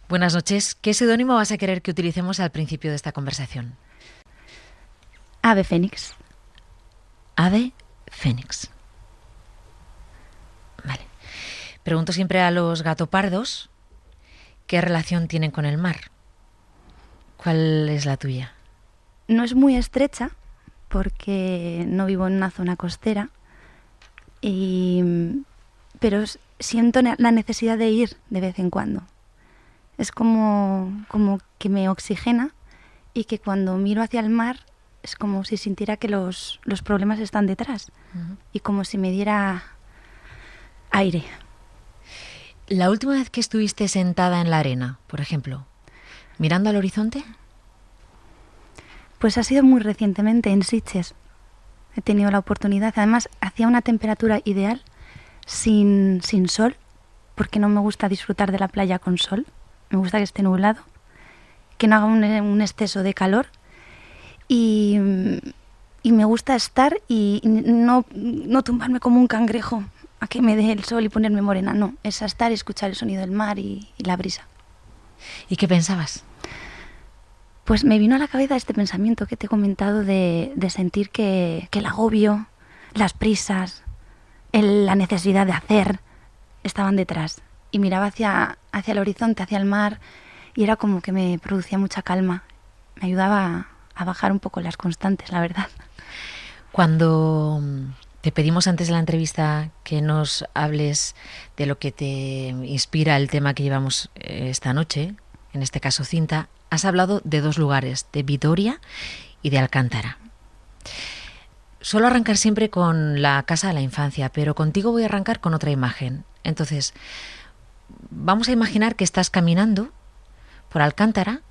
Buenas noches. ¿Qué seudónimo vas a querer que utilicemos al principio de esta conversación? Ave Fénix. Ave Fénix. Vale. Pregunto siempre a los gatopardos qué relación tienen con el mar. ¿Cuál es la tuya? No es muy estrecha porque no vivo en una zona costera, pero siento la necesidad de ir de vez en cuando. Es como que me oxigena y que cuando miro hacia el mar es como si sintiera que los problemas están detrás y como si me diera aire. La última vez que estuviste sentada en la arena, por ejemplo, mirando al horizonte. Pues ha sido muy recientemente en Sitges. He tenido la oportunidad. Además, hacía una temperatura ideal, sin sol, porque no me gusta disfrutar de la playa con sol. Me gusta que esté nublado, que no haga un exceso de calor. Y me gusta estar y no tumbarme como un cangrejo a que me dé el sol y ponerme morena. No, es estar y escuchar el sonido del mar y la brisa. ¿Y qué pensabas? Pues me vino a la cabeza este pensamiento que te he comentado de sentir que el agobio, las prisas, la necesidad de hacer estaban detrás. Y miraba hacia el horizonte, hacia el mar, y era como que me producía mucha calma. Me ayudaba a bajar un poco las constantes, la verdad. Cuando te pedimos antes de la entrevista que nos hables de lo que te inspira el tema que llevamos esta noche, en este caso Cinta, has hablado de dos lugares, de Vitoria y de Alcántara. Suelo arrancar siempre con la casa de la infancia, pero contigo voy a arrancar con otra imagen. Entonces, vamos a imaginar que estás caminando por Alcántara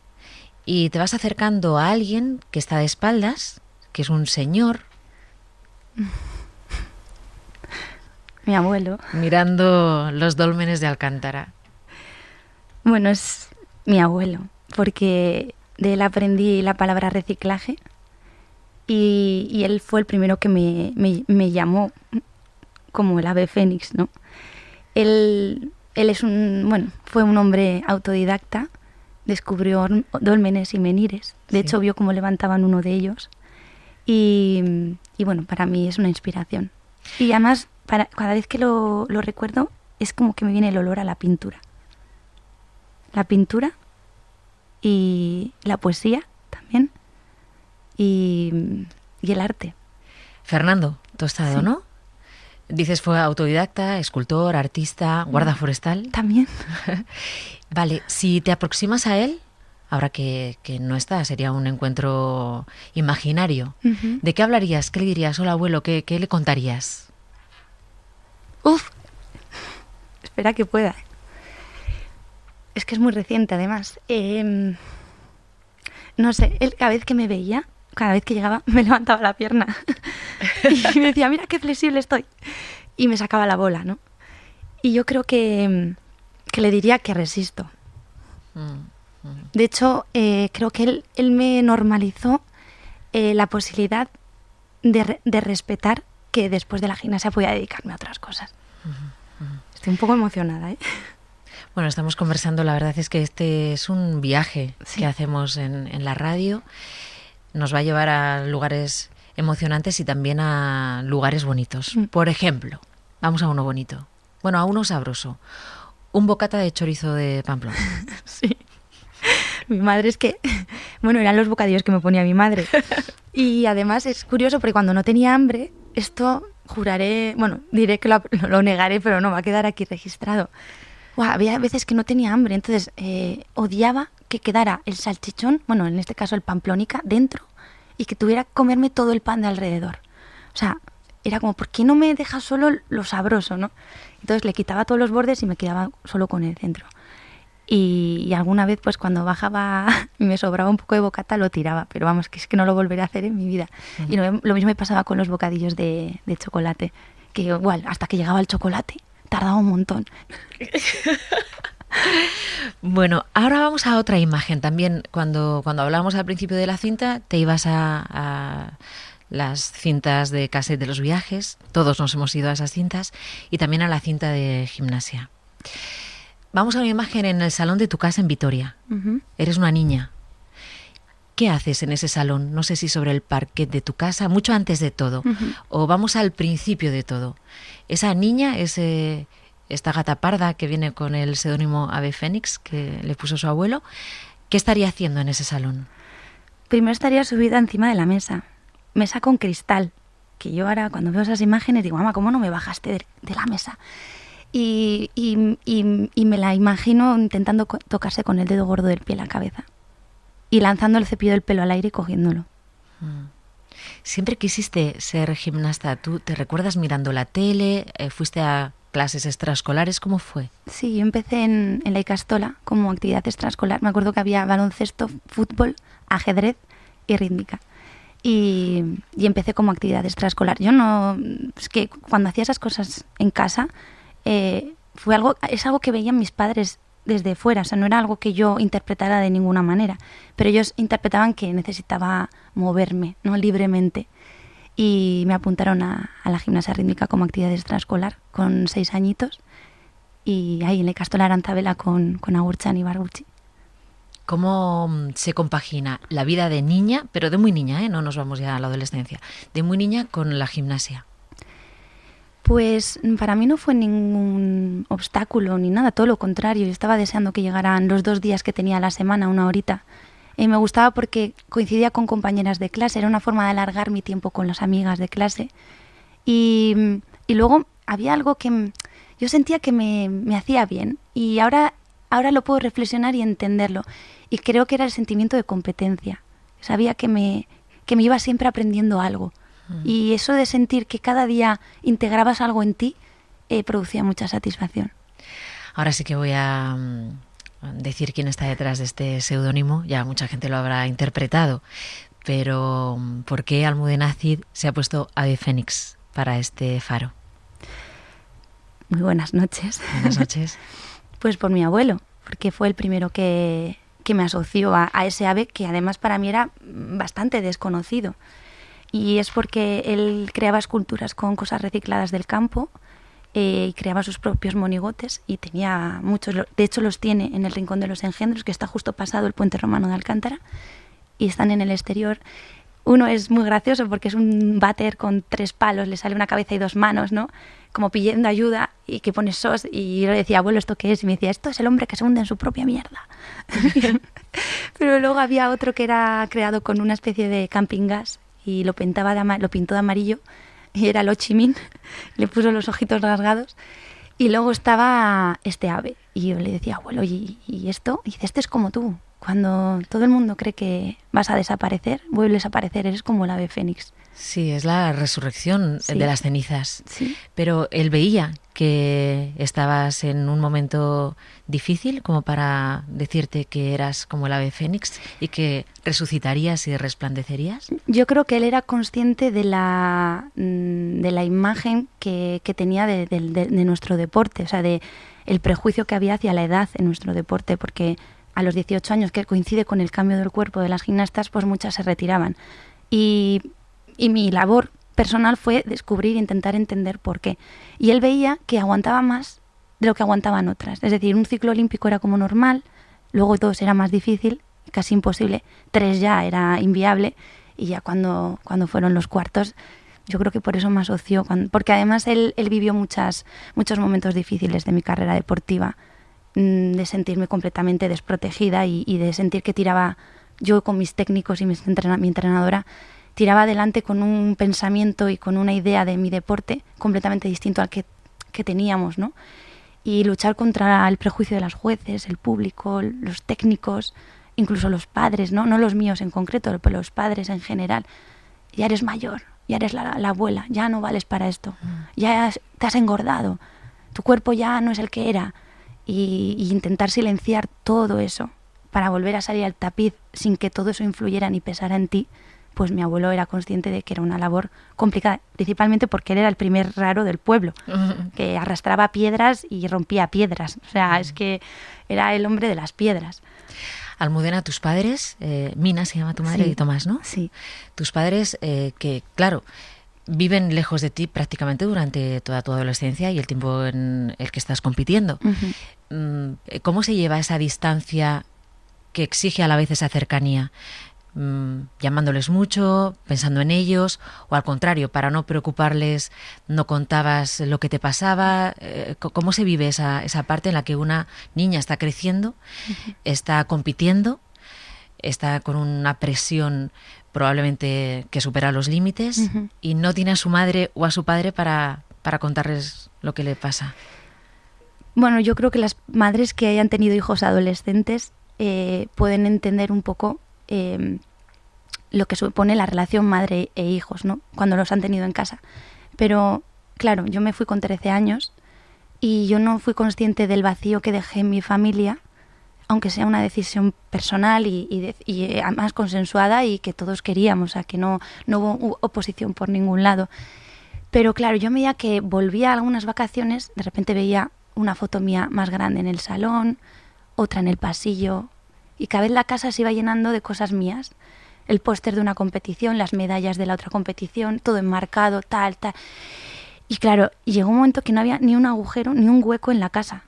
y te vas acercando a alguien que está de espaldas, que es un señor. Mi abuelo. Mirando los dólmenes de Alcántara. Bueno, es mi abuelo, porque de él aprendí la palabra reciclaje y él fue el primero que me llamó como el ave fénix, ¿no? Él fue un hombre autodidacta, descubrió dólmenes y menhires. De hecho, vio cómo levantaban uno de ellos y bueno, para mí es una inspiración. Y además, cada vez que lo recuerdo, es como que me viene el olor a la pintura. La pintura y la poesía también y el arte. Fernando Tostado, Sí. ¿no? Dices fue autodidacta, escultor, artista, guarda forestal. También. Vale, si te aproximas a él, ahora que no está, sería un encuentro imaginario. Uh-huh. ¿De qué hablarías? ¿Qué le dirías? Hola, abuelo, ¿qué le contarías? Uf, espera que pueda. Es que es muy reciente, además. No sé, él cada vez que me veía, cada vez que llegaba, me levantaba la pierna y me decía, mira qué flexible estoy. Y me sacaba la bola, ¿no? Y yo creo que le diría que resisto. De hecho, creo que él me normalizó la posibilidad de respetar que después de la gimnasia podía dedicarme a otras cosas. Estoy un poco emocionada, ¿eh? Bueno, estamos conversando, la verdad es que este es un viaje que hacemos en la radio. Nos va a llevar a lugares emocionantes y también a lugares bonitos. Por ejemplo, vamos a uno bonito. Bueno, a uno sabroso. Un bocata de chorizo de Pamplona. Sí. Mi madre es que... Bueno, eran los bocadillos que me ponía mi madre. Y además es curioso porque cuando no tenía hambre, esto juraré... Bueno, diré que lo negaré, pero no, va a quedar aquí registrado. Había veces que no tenía hambre, entonces odiaba que quedara el salchichón, bueno, en este caso el pamplónica, dentro y que tuviera que comerme todo el pan de alrededor. O sea, era como, ¿por qué no me dejas solo lo sabroso, no? Entonces le quitaba todos los bordes y me quedaba solo con el centro. Y alguna vez, pues cuando bajaba y me sobraba un poco de bocata, lo tiraba, pero vamos, que es que no lo volveré a hacer en mi vida. Uh-huh. Y lo mismo me pasaba con los bocadillos de chocolate, que igual, hasta que llegaba el chocolate, tardaba un montón. Bueno, ahora vamos a otra imagen. También cuando hablábamos al principio de la cinta, te ibas a las cintas de cassette de los viajes. Todos nos hemos ido a esas cintas y también a la cinta de gimnasia. Vamos a una imagen en el salón de tu casa en Vitoria. Eres una niña. ¿Qué haces en ese salón? No sé si sobre el parquet de tu casa, mucho antes de todo. O vamos al principio de todo. Esa niña, esta gata parda que viene con el seudónimo Ave Fénix, que le puso su abuelo, ¿qué estaría haciendo en ese salón? Primero estaría subida encima de la mesa con cristal, que yo ahora cuando veo esas imágenes digo, mamá, ¿cómo no me bajaste de la mesa? Y me la imagino intentando tocarse con el dedo gordo del pie la cabeza y lanzando el cepillo del pelo al aire y cogiéndolo. ¿Siempre quisiste ser gimnasta? ¿Tú te recuerdas mirando la tele? ¿Fuiste a clases extraescolares? ¿Cómo fue? Sí, yo empecé en la Icastola como actividad extraescolar. Me acuerdo que había baloncesto, fútbol, ajedrez y rítmica. Y empecé como actividad extraescolar. Yo no... Es que cuando hacía esas cosas en casa, es algo que veían mis padres desde fuera. O sea, no era algo que yo interpretara de ninguna manera. Pero ellos interpretaban que necesitaba moverme, ¿no? Libremente. Y me apuntaron a la gimnasia rítmica como actividad extraescolar con 6 añitos. Y ahí en la Icastola Arantzabela con Agurtxan y Barguchi. ¿Cómo se compagina la vida de niña, pero de muy niña, no nos vamos ya a la adolescencia, de muy niña con la gimnasia? Pues para mí no fue ningún obstáculo ni nada, todo lo contrario. Yo estaba deseando que llegaran los 2 días que tenía a la semana, 1 horita. Me gustaba porque coincidía con compañeras de clase, era una forma de alargar mi tiempo con las amigas de clase. Y luego había algo que yo sentía que me hacía bien y ahora lo puedo reflexionar y entenderlo. Y creo que era el sentimiento de competencia. Sabía que me iba siempre aprendiendo algo. Y eso de sentir que cada día integrabas algo en ti producía mucha satisfacción. Ahora sí que voy a decir quién está detrás de este seudónimo. Ya mucha gente lo habrá interpretado. Pero ¿por qué Almudena Cid se ha puesto Ave Fénix para este faro? Muy buenas noches. Buenas noches. Pues por mi abuelo, porque fue el primero que me asoció a ese ave que además para mí era bastante desconocido. Y es porque él creaba esculturas con cosas recicladas del campo y creaba sus propios monigotes y tenía muchos, de hecho los tiene en el Rincón de los Engendros, que está justo pasado el puente romano de Alcántara, y están en el exterior. Uno es muy gracioso porque es un váter con 3 palos, le sale una cabeza y 2 manos, ¿no? Como pidiendo ayuda y que pone sos. Y yo le decía, abuelo, ¿esto qué es? Y me decía, esto es el hombre que se hunde en su propia mierda. Pero luego había otro que era creado con una especie de camping gas y lo pintó de amarillo y era el Ho Chi Minh, le puso los ojitos rasgados. Y luego estaba este ave y yo le decía, abuelo, ¿y esto? Y dice, este es como tú. Cuando todo el mundo cree que vas a desaparecer, vuelves a aparecer, eres como el ave fénix. Sí, es la resurrección de las cenizas. Sí. Pero él veía que estabas en un momento difícil como para decirte que eras como el ave fénix y que resucitarías y resplandecerías. Yo creo que él era consciente de la imagen que tenía de nuestro deporte, o sea, de el prejuicio que había hacia la edad en nuestro deporte, porque a los 18 años, que coincide con el cambio del cuerpo de las gimnastas, pues muchas se retiraban. Y mi labor personal fue descubrir e intentar entender por qué. Y él veía que aguantaba más de lo que aguantaban otras. Es decir, un ciclo olímpico era como normal, luego 2 era más difícil, casi imposible, 3 ya era inviable, y ya cuando fueron los cuartos, yo creo que por eso me asoció, porque además él vivió muchos momentos difíciles de mi carrera deportiva, de sentirme completamente desprotegida y de sentir que tiraba, yo con mis técnicos y mi entrenadora, tiraba adelante con un pensamiento y con una idea de mi deporte completamente distinto al que teníamos, ¿no? Y luchar contra el prejuicio de las jueces, el público, los técnicos, incluso los padres, ¿no? No los míos en concreto, pero los padres en general. Ya eres mayor, ya eres la abuela, ya no vales para esto, ya te has engordado, tu cuerpo ya no es el que era. Y intentar silenciar todo eso para volver a salir al tapiz sin que todo eso influyera ni pesara en ti, pues mi abuelo era consciente de que era una labor complicada, principalmente porque él era el primer raro del pueblo, que arrastraba piedras y rompía piedras. O sea, es que era el hombre de las piedras. Almudena, tus padres, Mina se llama tu madre, Sí. y Tomás, ¿no? Sí. Tus padres que, claro, viven lejos de ti prácticamente durante toda tu adolescencia y el tiempo en el que estás compitiendo. ¿Cómo se lleva esa distancia que exige a la vez esa cercanía? Llamándoles mucho, pensando en ellos, o al contrario, para no preocuparles no contabas lo que te pasaba. ¿Cómo se vive esa parte en la que una niña está creciendo, está compitiendo, está con una presión probablemente que supera los límites y no tiene a su madre o a su padre para contarles lo que le pasa? Bueno, yo creo que las madres que hayan tenido hijos adolescentes pueden entender un poco lo que supone la relación madre e hijos, ¿no? Cuando los han tenido en casa. Pero, claro, yo me fui con 13 años y yo no fui consciente del vacío que dejé en mi familia, aunque sea una decisión personal y además consensuada y que todos queríamos, o sea, que no hubo oposición por ningún lado. Pero, claro, yo a medida que volvía a algunas vacaciones, de repente veía una foto mía más grande en el salón, otra en el pasillo, y cada vez la casa se iba llenando de cosas mías. El póster de una competición, las medallas de la otra competición, todo enmarcado, tal. Y claro, llegó un momento que no había ni un agujero, ni un hueco en la casa.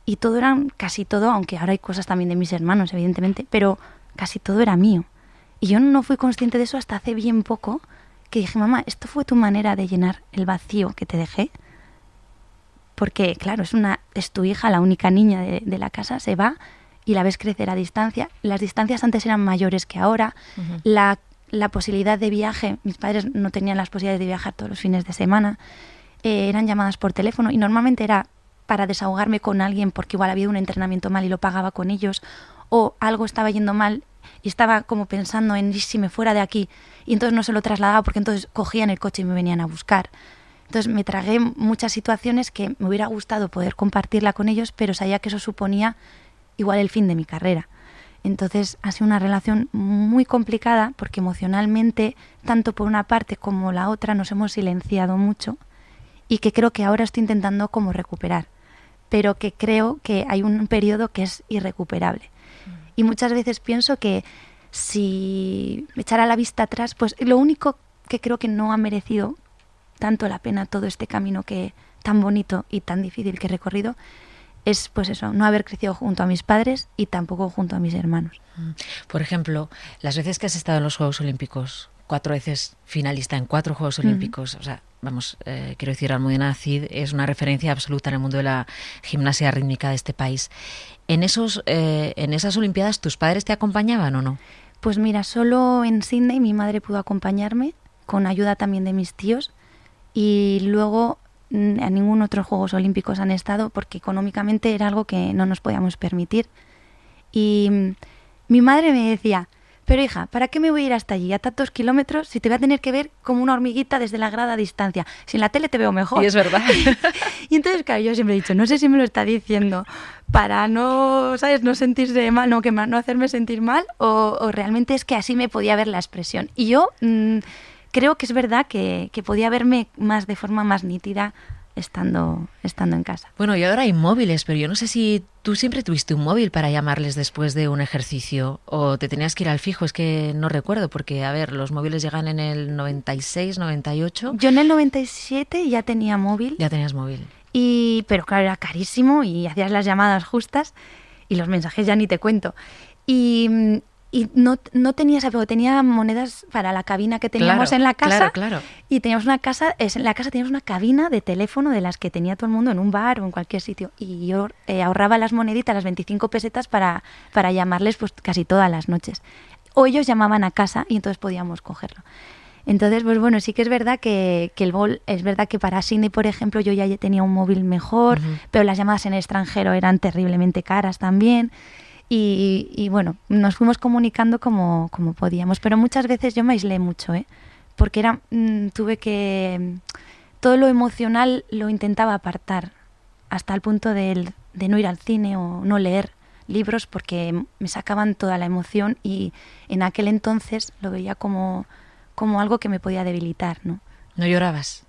Y todo era, casi todo, aunque ahora hay cosas también de mis hermanos, evidentemente, pero casi todo era mío. Y yo no fui consciente de eso hasta hace bien poco, que dije, mamá, ¿esto fue tu manera de llenar el vacío que te dejé? Porque, claro, es tu hija, la única niña de la casa, se va y la ves crecer a distancia. Las distancias antes eran mayores que ahora. La posibilidad de viaje, mis padres no tenían las posibilidades de viajar todos los fines de semana. Eran llamadas por teléfono y normalmente era para desahogarme con alguien porque igual había un entrenamiento mal y lo pagaba con ellos, o algo estaba yendo mal y estaba como pensando en si me fuera de aquí, y entonces no se lo trasladaba porque entonces cogían el coche y me venían a buscar. Entonces me tragué muchas situaciones que me hubiera gustado poder compartirla con ellos, pero sabía que eso suponía igual el fin de mi carrera. Entonces ha sido una relación muy complicada porque emocionalmente, tanto por una parte como la otra, nos hemos silenciado mucho y que creo que ahora estoy intentando como recuperar, pero que creo que hay un periodo que es irrecuperable. Y muchas veces pienso que si me echara la vista atrás, pues lo único que creo que no ha merecido tanto la pena todo este camino que tan bonito y tan difícil que he recorrido es, pues eso, no haber crecido junto a mis padres y tampoco junto a mis hermanos. Por ejemplo, las veces que has estado en los Juegos Olímpicos, 4 veces finalista en 4 Juegos Olímpicos, o sea, vamos, quiero decir, Almudena Cid es una referencia absoluta en el mundo de la gimnasia rítmica de este país. En esas Olimpiadas, ¿tus padres te acompañaban o no? Pues mira, solo en Sydney mi madre pudo acompañarme, con ayuda también de mis tíos, y luego a ningún otro Juegos Olímpicos han estado porque económicamente era algo que no nos podíamos permitir. Y mi madre me decía, pero hija, ¿para qué me voy a ir hasta allí a tantos kilómetros si te voy a tener que ver como una hormiguita desde la grada a distancia? Si en la tele te veo mejor. Y es verdad. Y entonces, claro, yo siempre he dicho, no sé si me lo está diciendo para no, ¿sabes?, no sentirse mal, no hacerme sentir mal, o realmente es que así me podía ver la expresión. Y yo creo que es verdad que podía verme más de forma más nítida estando en casa. Bueno, y ahora hay móviles, pero yo no sé si tú siempre tuviste un móvil para llamarles después de un ejercicio o te tenías que ir al fijo, es que no recuerdo, porque, a ver, los móviles llegan en el 96, 98. Yo en el 97 ya tenía móvil. Ya tenías móvil. Pero claro, era carísimo y hacías las llamadas justas y los mensajes ya ni te cuento. Y no tenía apego, tenía monedas para la cabina que teníamos en la casa. Claro. Y teníamos en la casa teníamos una cabina de teléfono de las que tenía todo el mundo en un bar o en cualquier sitio. Y yo ahorraba las moneditas, las 25 pesetas para llamarles pues casi todas las noches. O ellos llamaban a casa y entonces podíamos cogerlo. Entonces, pues bueno, sí que es verdad que el bol, es verdad que para Sydney, por ejemplo, yo ya tenía un móvil mejor, pero las llamadas en el extranjero eran terriblemente caras también. Y bueno, nos fuimos comunicando como podíamos, pero muchas veces yo me aislé mucho, porque tuve que... Todo lo emocional lo intentaba apartar, hasta el punto de no ir al cine o no leer libros, porque me sacaban toda la emoción y en aquel entonces lo veía como algo que me podía debilitar, ¿no? ¿No llorabas?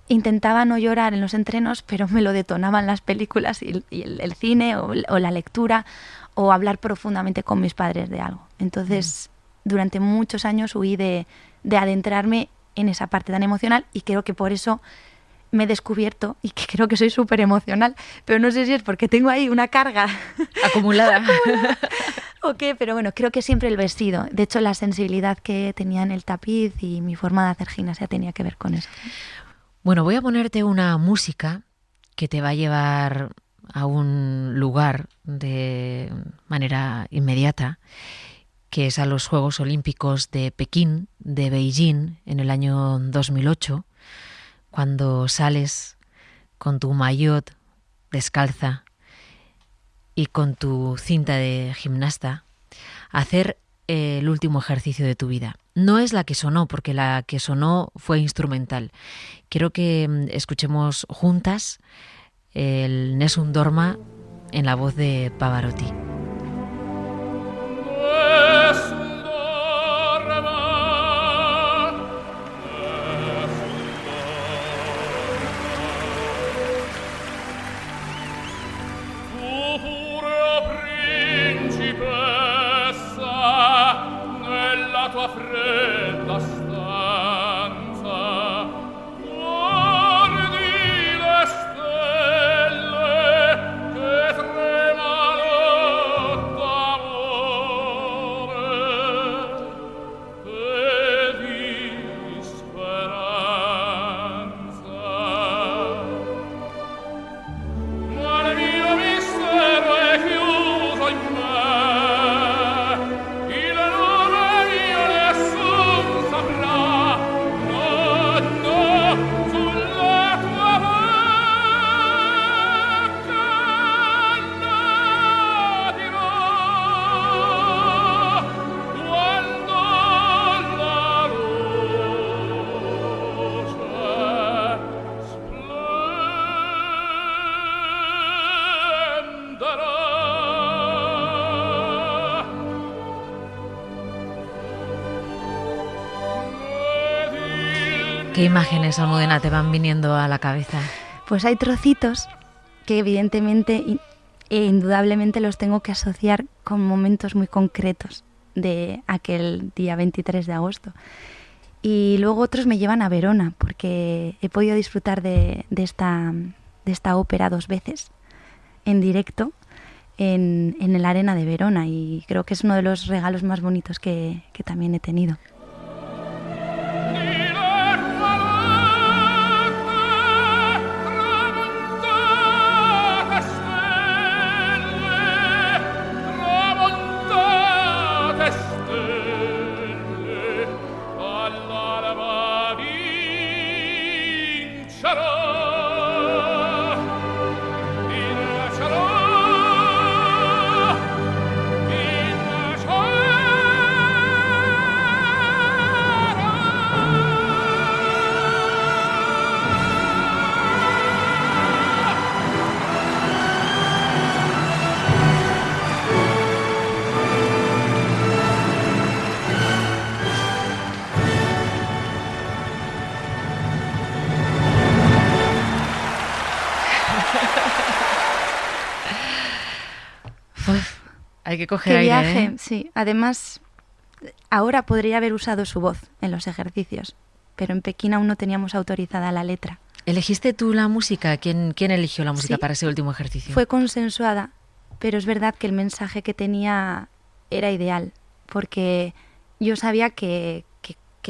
Intentaba no llorar en los entrenos, pero me lo detonaban las películas y el cine o la lectura, o hablar profundamente con mis padres de algo. Entonces, durante muchos años huí de adentrarme en esa parte tan emocional, y creo que por eso me he descubierto y que creo que soy súper emocional, pero no sé si es porque tengo ahí una carga acumulada o qué, pero bueno, creo que siempre el vestido. De hecho, la sensibilidad que tenía en el tapiz y mi forma de hacer gimnasia tenía que ver con eso. Bueno, voy a ponerte una música que te va a llevar a un lugar de manera inmediata, que es a los Juegos Olímpicos de Pekín, de Beijing, en el año 2008, cuando sales con tu maillot descalza y con tu cinta de gimnasta a hacer el último ejercicio de tu vida. No es la que sonó, porque la que sonó fue instrumental. Quiero que escuchemos juntas el Nessun Dorma en la voz de Pavarotti. Fredda stanza, guardi le stelle che tremano d'amore e di speranza. Ma il mio mistero è chiuso in me. ¿Qué imágenes, Almudena, te van viniendo a la cabeza? Pues hay trocitos que evidentemente e indudablemente los tengo que asociar con momentos muy concretos de aquel día 23 de agosto. Y luego otros me llevan a Verona, porque he podido disfrutar de esta ópera 2 veces en directo en el Arena de Verona, y creo que es uno de los regalos más bonitos que también he tenido. Hay que coger Qué aire, viaje, ¿eh? Sí. Además, ahora podría haber usado su voz en los ejercicios, pero en Pekín aún no teníamos autorizada la letra. ¿Elegiste tú la música? ¿Quién eligió la música Sí, para ese último ejercicio? Fue consensuada, pero es verdad que el mensaje que tenía era ideal, porque yo sabía que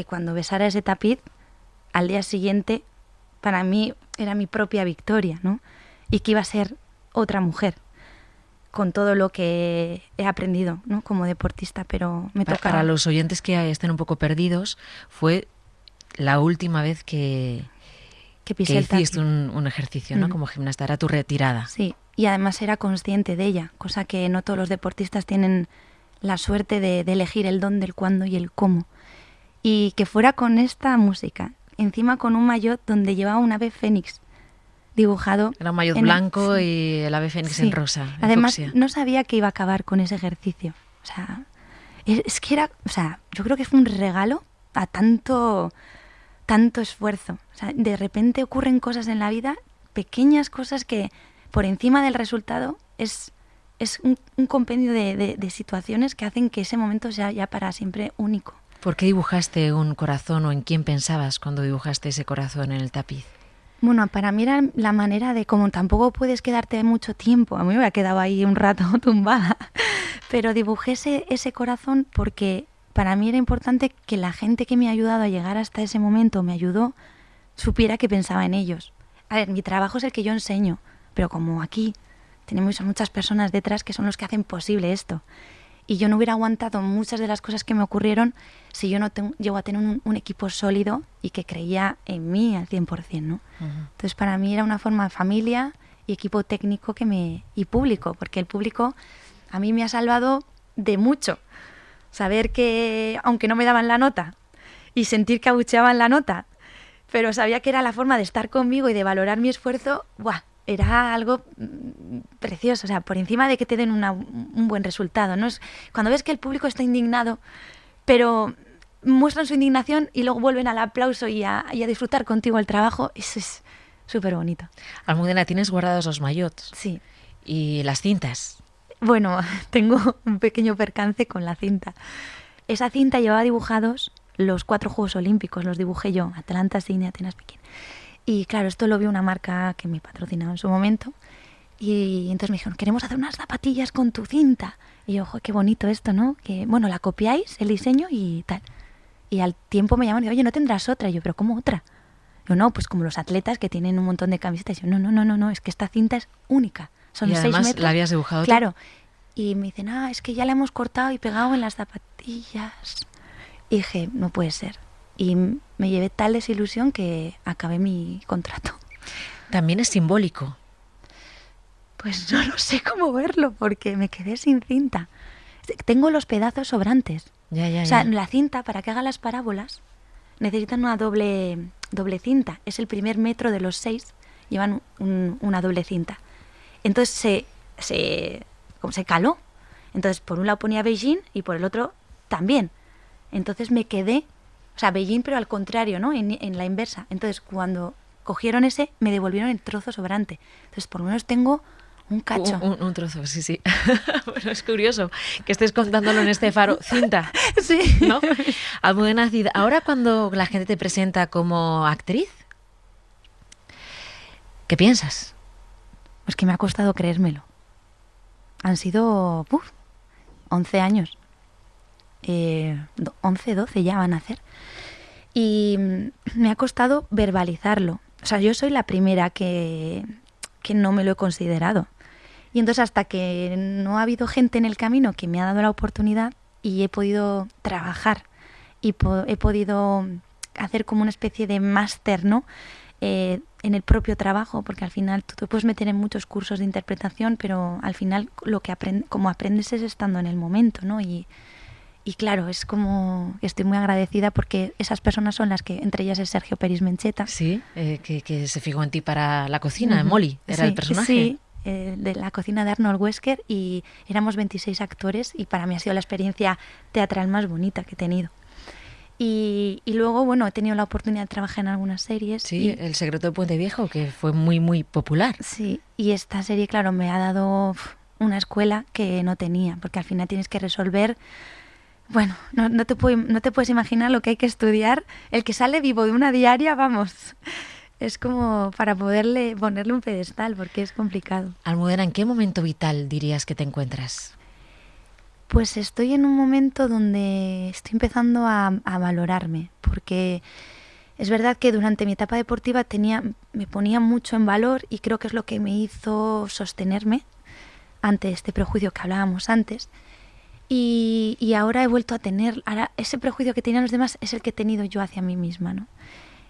cuando besara ese tapiz, al día siguiente, para mí era mi propia victoria, ¿no? Y que iba a ser otra mujer, con todo lo que he aprendido, ¿no?, como deportista, pero me tocaba. Para los oyentes que estén un poco perdidos, fue la última vez que hiciste un ejercicio, ¿no?, como gimnasta, era tu retirada. Sí, y además era consciente de ella, cosa que no todos los deportistas tienen la suerte de elegir el dónde, el cuándo y el cómo. Y que fuera con esta música, encima con un maillot donde llevaba un ave fénix dibujado. Era un maillot blanco y el ave fénix en rosa. Además, fucsia. No sabía que iba a acabar con ese ejercicio. O sea, es que era, o sea, yo creo que fue un regalo a tanto esfuerzo. O sea, de repente ocurren cosas en la vida, pequeñas cosas que por encima del resultado es un compendio de situaciones que hacen que ese momento sea ya para siempre único. ¿Por qué dibujaste un corazón o en quién pensabas cuando dibujaste ese corazón en el tapiz? Bueno, para mí era la manera de, como tampoco puedes quedarte mucho tiempo, a mí me había quedado ahí un rato tumbada, pero dibujé ese corazón porque para mí era importante que la gente que me ha ayudado a llegar hasta ese momento, me ayudó, supiera que pensaba en ellos. A ver, mi trabajo es el que yo enseño, pero como aquí tenemos a muchas personas detrás que son los que hacen posible esto. Y yo no hubiera aguantado muchas de las cosas que me ocurrieron si yo no llego a tener un equipo sólido y que creía en mí al 100%, ¿no? Uh-huh. Entonces, para mí era una forma de familia y equipo técnico y público, porque el público a mí me ha salvado de mucho. Saber que, aunque no me daban la nota, y sentir que abucheaban la nota, pero sabía que era la forma de estar conmigo y de valorar mi esfuerzo, ¡buah! Era algo precioso, o sea, por encima de que te den un buen resultado, ¿no? Es cuando ves que el público está indignado, pero muestran su indignación y luego vuelven al aplauso y a disfrutar contigo el trabajo, eso es súper bonito. Almudena, ¿tienes guardados los maillots? Sí. ¿Y las cintas? Bueno, tengo un pequeño percance con la cinta. Esa cinta llevaba dibujados los 4 Juegos Olímpicos, los dibujé yo, Atlanta, Sydney, Atenas, Pekín. Y claro, esto lo vio una marca que me patrocinaba en su momento. Y entonces me dijeron, queremos hacer unas zapatillas con tu cinta. Y yo, ojo, qué bonito esto, ¿no? Que, bueno, la copiáis, el diseño y tal. Y al tiempo me llaman y, oye, ¿no tendrás otra? Y yo, ¿pero cómo otra? Yo, no, pues como los atletas que tienen un montón de camisetas. Y yo, no, es que esta cinta es única. Son 6 metros. ¿La habías dibujado tú? Claro. Y me dicen, es que ya la hemos cortado y pegado en las zapatillas. Y dije, no puede ser. Y me llevé tal desilusión que acabé mi contrato. También es simbólico. Pues no lo sé cómo verlo, porque me quedé sin cinta. Tengo los pedazos sobrantes. O sea, la cinta, para que haga las parábolas, necesitan una doble cinta. Es el primer metro de los 6, llevan una doble cinta. Entonces se caló. Entonces, por un lado ponía Beijing y por el otro también. Entonces me quedé... O sea, Beijing, pero al contrario, ¿no? En la inversa. Entonces, cuando cogieron ese, me devolvieron el trozo sobrante. Entonces, por lo menos tengo un cacho. Un trozo, sí. Bueno, es curioso que estés contándolo en este faro. Cinta. Sí. ¿No? Almudena Cid, ahora cuando la gente te presenta como actriz, ¿qué piensas? Pues que me ha costado creérmelo. Han sido 11 años. 11, 12 ya van a hacer. Y me ha costado verbalizarlo. O sea, yo soy la primera que no me lo he considerado. Y entonces hasta que no ha habido gente en el camino que me ha dado la oportunidad y he podido trabajar y he podido hacer como una especie de máster, ¿no? En el propio trabajo, porque al final tú te puedes meter en muchos cursos de interpretación, pero al final como aprendes es estando en el momento, ¿no? Y claro, es como que estoy muy agradecida porque esas personas son las que, entre ellas es Sergio Peris Mencheta. Sí, que se fijó en ti para la cocina, Molly, era el personaje. Sí, de la cocina de Arnold Wesker, y éramos 26 actores y para mí ha sido la experiencia teatral más bonita que he tenido. Y luego, bueno, he tenido la oportunidad de trabajar en algunas series. Sí, El secreto de Puente Viejo, que fue muy, muy popular. Sí, y esta serie, claro, me ha dado una escuela que no tenía, porque al final tienes que resolver... Bueno, no te puedes imaginar lo que hay que estudiar. El que sale vivo de una diaria, vamos, es como para ponerle un pedestal, porque es complicado. Almudena, ¿en qué momento vital dirías que te encuentras? Pues estoy en un momento donde estoy empezando a valorarme, porque es verdad que durante mi etapa deportiva me ponía mucho en valor y creo que es lo que me hizo sostenerme ante este prejuicio que hablábamos antes. Y ahora he vuelto a tener, ese prejuicio que tenían los demás es el que he tenido yo hacia mí misma, ¿no?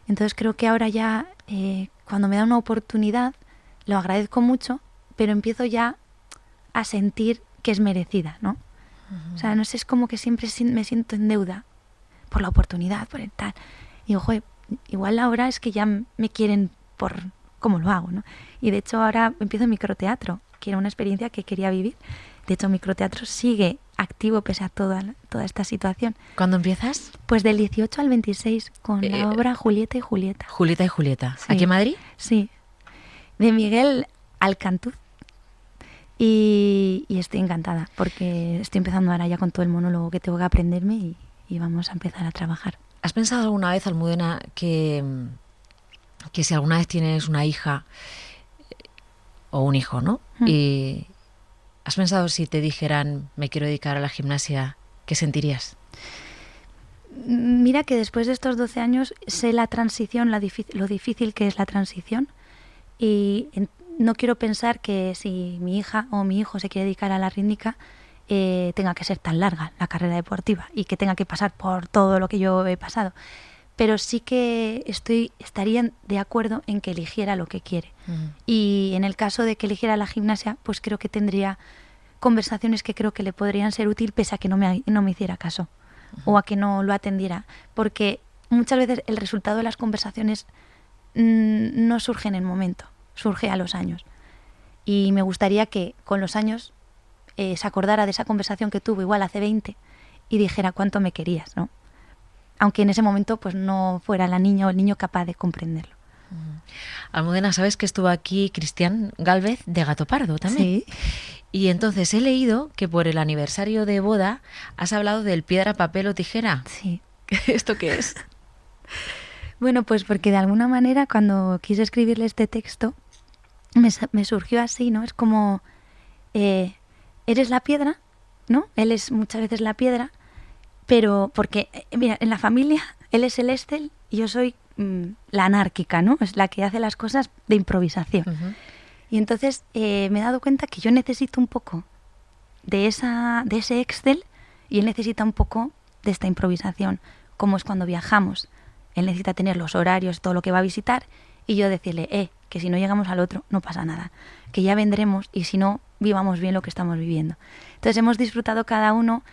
Entonces creo que ahora ya, cuando me da una oportunidad, lo agradezco mucho, pero empiezo ya a sentir que es merecida, ¿no? Uh-huh. O sea, no sé, es como que siempre me siento en deuda por la oportunidad, por el tal. Y digo, joder, igual ahora es que ya me quieren por cómo lo hago, ¿no? Y de hecho ahora empiezo microteatro, que era una experiencia que quería vivir. De hecho, microteatro sigue activo pese a toda esta situación. ¿Cuándo empiezas? Pues del 18 al 26, con la obra Julieta y Julieta. Julieta y Julieta. Sí. ¿Aquí en Madrid? Sí. De Miguel Alcantuz. Y estoy encantada, porque estoy empezando ahora ya con todo el monólogo que tengo que aprenderme y vamos a empezar a trabajar. ¿Has pensado alguna vez, Almudena, que si alguna vez tienes una hija o un hijo, ¿no? Y ¿has pensado si te dijeran me quiero dedicar a la gimnasia, qué sentirías? Mira que después de estos 12 años sé la transición, lo difícil que es la transición, y no quiero pensar que si mi hija o mi hijo se quiere dedicar a la rítmica tenga que ser tan larga la carrera deportiva y que tenga que pasar por todo lo que yo he pasado. Pero sí que estaría de acuerdo en que eligiera lo que quiere. Y en el caso de que eligiera la gimnasia, pues creo que tendría conversaciones que creo que le podrían ser útil pese a que no me hiciera caso o a que no lo atendiera. Porque muchas veces el resultado de las conversaciones no surge en el momento, surge a los años. Y me gustaría que con los años se acordara de esa conversación que tuvo igual hace 20 y dijera cuánto me querías, ¿no? Aunque en ese momento pues no fuera la niña o el niño capaz de comprenderlo. Almudena, ¿sabes que estuvo aquí Cristian Gálvez de Gato Pardo también? Sí. Y entonces he leído que por el aniversario de boda has hablado del piedra, papel o tijera. Sí. ¿Esto qué es? Bueno, pues porque de alguna manera cuando quise escribirle este texto me surgió así, ¿no? Es como, eres la piedra, ¿no? Él es muchas veces la piedra, pero porque, mira, en la familia él es el Estel y yo soy la anárquica, ¿no? Es la que hace las cosas de improvisación. Y entonces me he dado cuenta que yo necesito un poco de ese Excel y él necesita un poco de esta improvisación, como es cuando viajamos. Él necesita tener los horarios, todo lo que va a visitar, y yo decirle, que si no llegamos al otro no pasa nada, que ya vendremos y si no, vivamos bien lo que estamos viviendo. Entonces hemos disfrutado cada uno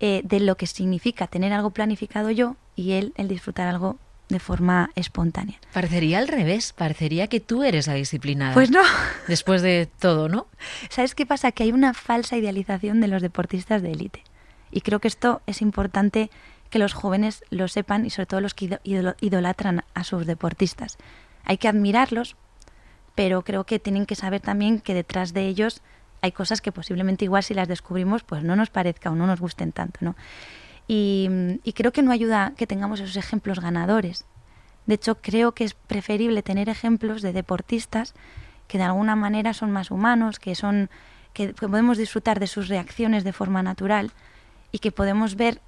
de lo que significa tener algo planificado yo y él disfrutar algo de forma espontánea. Parecería al revés, parecería que tú eres la disciplinada. Pues no. Después de todo, ¿no? ¿Sabes qué pasa? Que hay una falsa idealización de los deportistas de élite. Y creo que esto es importante que los jóvenes lo sepan y sobre todo los que idolatran a sus deportistas. Hay que admirarlos, pero creo que tienen que saber también que detrás de ellos hay cosas que posiblemente igual si las descubrimos pues no nos parezca o no nos gusten tanto, ¿no? Y creo que no ayuda que tengamos esos ejemplos ganadores. De hecho, creo que es preferible tener ejemplos de deportistas que de alguna manera son más humanos, que podemos disfrutar de sus reacciones de forma natural y que podemos ver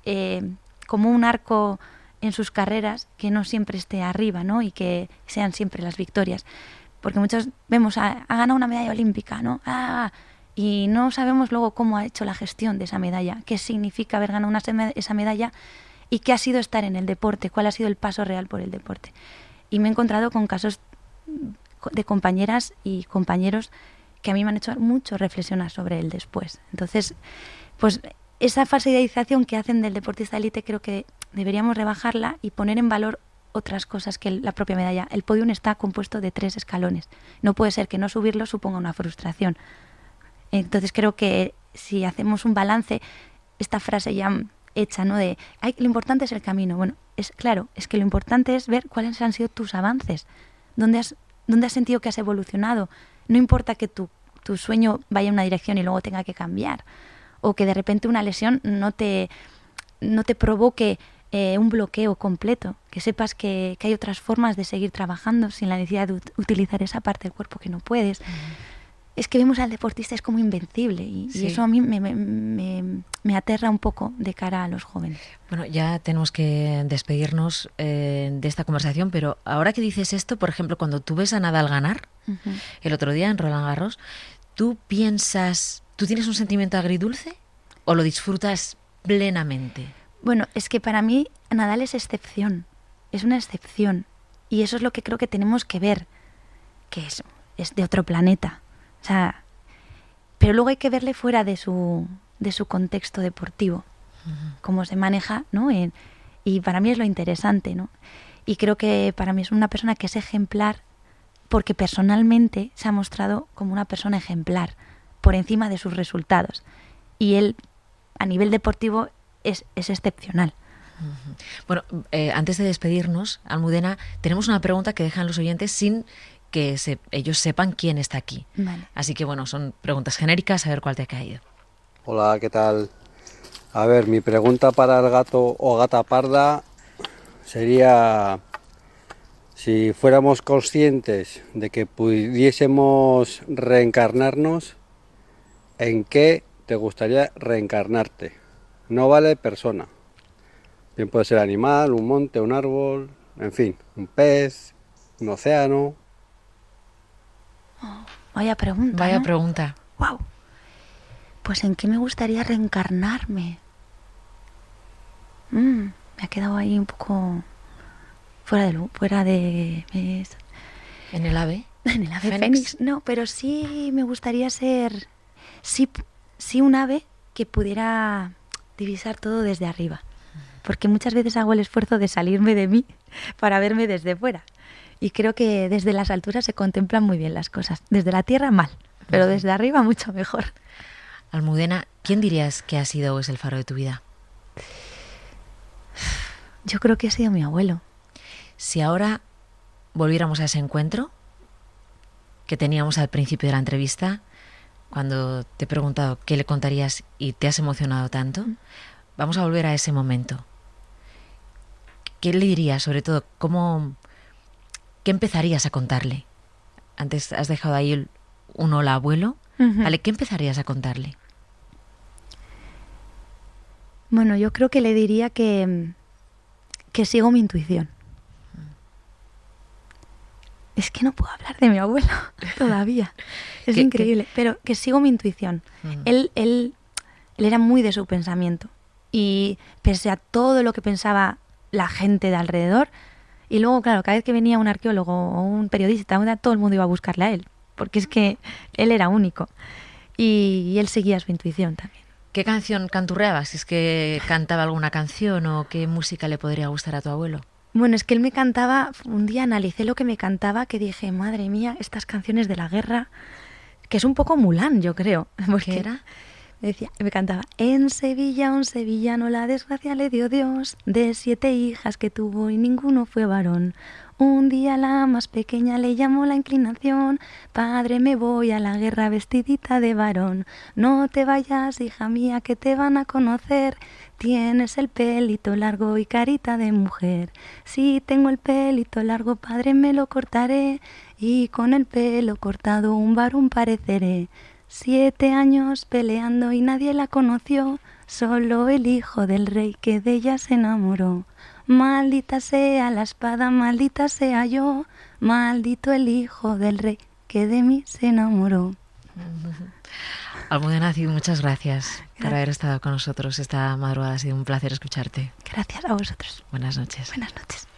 como un arco en sus carreras que no siempre esté arriba, ¿no? Y que sean siempre las victorias. Porque muchos vemos, ha ganado una medalla olímpica, ¿no? Y no sabemos luego cómo ha hecho la gestión de esa medalla, qué significa haber ganado esa medalla y qué ha sido estar en el deporte, cuál ha sido el paso real por el deporte. Y me he encontrado con casos de compañeras y compañeros que a mí me han hecho mucho reflexionar sobre el después. Entonces, pues esa falsa idealización que hacen del deportista élite creo que deberíamos rebajarla y poner en valor otras cosas que la propia medalla. El podium está compuesto de 3 escalones. No puede ser que no subirlo suponga una frustración. Entonces creo que si hacemos un balance, esta frase ya hecha, ¿no? De lo importante es el camino. Bueno, es claro, es que lo importante es ver cuáles han sido tus avances, dónde has sentido que has evolucionado. No importa que tu sueño vaya en una dirección y luego tenga que cambiar, o que de repente una lesión no te provoque un bloqueo completo, que sepas que hay otras formas de seguir trabajando sin la necesidad de utilizar esa parte del cuerpo que no puedes. Es que vemos al deportista es como invencible y eso a mí me aterra un poco de cara a los jóvenes. Bueno, ya tenemos que despedirnos de esta conversación, pero ahora que dices esto, por ejemplo, cuando tú ves a Nadal ganar, el otro día en Roland Garros, ¿tú tienes un sentimiento agridulce o lo disfrutas plenamente? Bueno, es que para mí Nadal es excepción, es una excepción y eso es lo que creo que tenemos que ver, que es de otro planeta. O sea, pero luego hay que verle fuera de su contexto deportivo, cómo se maneja, ¿no? Y para mí es lo interesante, ¿no? Y creo que para mí es una persona que es ejemplar porque personalmente se ha mostrado como una persona ejemplar por encima de sus resultados. Y él, a nivel deportivo, es excepcional. Bueno, antes de despedirnos, Almudena, tenemos una pregunta que dejan los oyentes sin que ellos sepan quién está aquí. Vale. Así que bueno, son preguntas genéricas, a ver cuál te ha caído. Hola, ¿qué tal? A ver, mi pregunta para el gato o gata parda sería, si fuéramos conscientes de que pudiésemos reencarnarnos, ¿en qué te gustaría reencarnarte? No vale persona. Bien puede ser animal, un monte, un árbol, en fin, un pez, un océano. Vaya pregunta. Vaya ¿no? pregunta. Wow. Pues ¿en qué me gustaría reencarnarme? Me ha quedado ahí un poco fuera de ¿En el ave? en el ave ¿Fénix? fénix. No, pero sí me gustaría ser sí un ave que pudiera divisar todo desde arriba. Porque muchas veces hago el esfuerzo de salirme de mí para verme desde fuera. Y creo que desde las alturas se contemplan muy bien las cosas. Desde la tierra mal, pero desde arriba mucho mejor. Almudena, ¿quién dirías que ha sido o es el faro de tu vida? Yo creo que ha sido mi abuelo. Si ahora volviéramos a ese encuentro que teníamos al principio de la entrevista, cuando te he preguntado qué le contarías y te has emocionado tanto, vamos a volver a ese momento. ¿Qué le dirías, sobre todo, qué empezarías a contarle? Antes has dejado ahí un hola abuelo. ¿Vale? ¿Qué empezarías a contarle? Bueno, yo creo que le diría que sigo mi intuición. Es que no puedo hablar de mi abuelo todavía. Es increíble, pero que sigo mi intuición. Él era muy de su pensamiento. Y pese a todo lo que pensaba la gente de alrededor, y luego, claro, cada vez que venía un arqueólogo o un periodista, todo el mundo iba a buscarle a él, porque es que él era único. Y él seguía su intuición también. ¿Qué canción canturreabas? Si es que cantaba alguna canción, o qué música le podría gustar a tu abuelo. Bueno, es que él me cantaba, un día analicé lo que me cantaba, que dije, madre mía, estas canciones de la guerra, que es un poco Mulán, yo creo. ¿Qué era? Me cantaba, en Sevilla un sevillano la desgracia le dio Dios, de 7 hijas que tuvo y ninguno fue varón. Un día la más pequeña le llamó la inclinación, padre, me voy a la guerra vestidita de varón. No te vayas, hija mía, que te van a conocer, tienes el pelito largo y carita de mujer. Si tengo el pelito largo, padre, me lo cortaré, y con el pelo cortado un varón pareceré. 7 años peleando y nadie la conoció, solo el hijo del rey que de ella se enamoró. Maldita sea la espada, maldita sea yo, maldito el hijo del rey que de mí se enamoró. Almudena Cid, muchas gracias por haber estado con nosotros esta madrugada. Ha sido un placer escucharte. Gracias a vosotros. Buenas noches. Buenas noches.